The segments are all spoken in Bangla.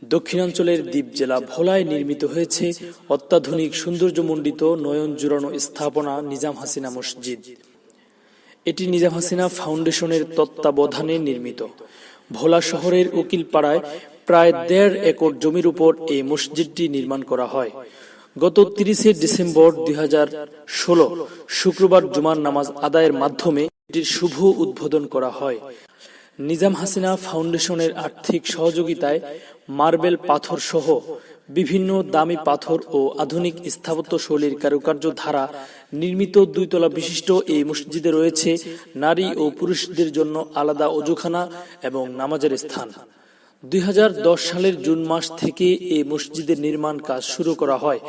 দক্ষিণাঞ্চলের দ্বীপ জেলা ভোলায় নির্মিত হয়েছে অত্যাধুনিক সৌন্দর্যমণ্ডিত নয়ন জুড়ানো স্থাপনা নিজাম হাসিনা মসজিদ। এটি নিজাম হাসিনা ফাউন্ডেশনের তত্ত্বাবধানে নির্মিত। ভোলা শহরের উকিলপাড়ায় প্রায় ১.৫ একর জমির উপর এই মসজিদটি নির্মাণ করা হয়। গত ৩০ ডিসেম্বর ২০১৬ শুক্রবার জুমার নামাজ আদায়ের মাধ্যমে এটির শুভ উদ্বোধন করা হয়। নিজাম হাসিনা ফাউন্ডেশনের আর্থিক সহযোগিতায় মার্বেল পাথর সহ বিভিন্ন দামি পাথর ও আধুনিক স্থাপত্য শৈলীর কারুকার্য ধারা নির্মিত ২ তলা বিশিষ্ট এই মসজিদে রয়েছে নারী ও পুরুষদের জন্য আলাদা অজুখানা এবং নামাজের স্থান। ২০১০ সালের জুন মাস থেকে এই মসজিদের নির্মাণ কাজ শুরু করা হয়।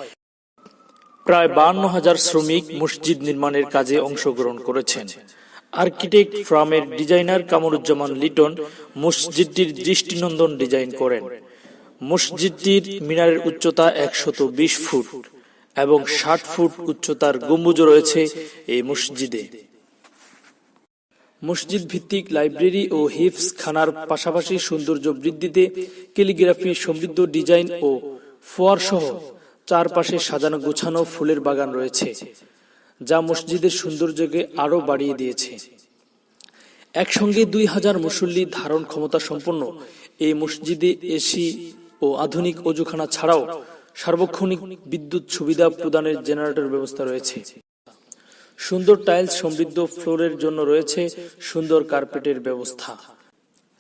প্রায় ৫২,০০০ শ্রমিক মসজিদ নির্মাণের কাজে অংশগ্রহণ করেছেন। আর্কিটেক্ট ফার্মের ডিজাইনার কামরুজ্জামান লিটন মসজিদটির দৃষ্টিনন্দন ডিজাইন করেন। মসজিদটির মিনারের উচ্চতা ১২০ ফুট এবং ৬০ ফুট উচ্চতার গম্বুজ রয়েছে এই মসজিদে। মসজিদ ভিত্তিক লাইব্রেরি ও হিফজ খানার পাশাপাশি সৌন্দর্য বৃদ্ধিতে ক্যালিগ্রাফি সমৃদ্ধ ডিজাইন ও ফোয়ার সহ চারপাশে সাজানো গোছানো ফুলের বাগান রয়েছে, যা মসজিদের সৌন্দর্যকে আরো বাড়িয়ে দিয়েছে। একসঙ্গে ২,০০০ মুসল্লি ধারণ ক্ষমতা সম্পন্ন এই মসজিদে এসি ও আধুনিক অজুখানা ছাড়াও সার্বক্ষণিক বিদ্যুৎ সুবিধা প্রদানের জেনারেটর ব্যবস্থা রয়েছে। সুন্দর টাইলস সমৃদ্ধ ফ্লোরের জন্য রয়েছে সুন্দর কার্পেটের ব্যবস্থা।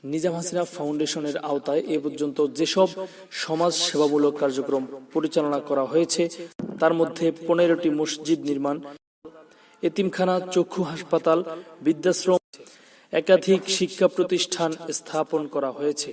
নিজাম হাসিনা ফাউন্ডেশনের আওতায় এ পর্যন্ত যেসব সমাজ সেবামূলক কার্যক্রম পরিচালনা করা হয়েছে তার মধ্যে ১৫টি মসজিদ নির্মাণ, এতিমখানা, চক্ষু হাসপাতাল, বৃদ্ধাশ্রম, একাধিক শিক্ষা প্রতিষ্ঠান স্থাপন করা হয়েছে।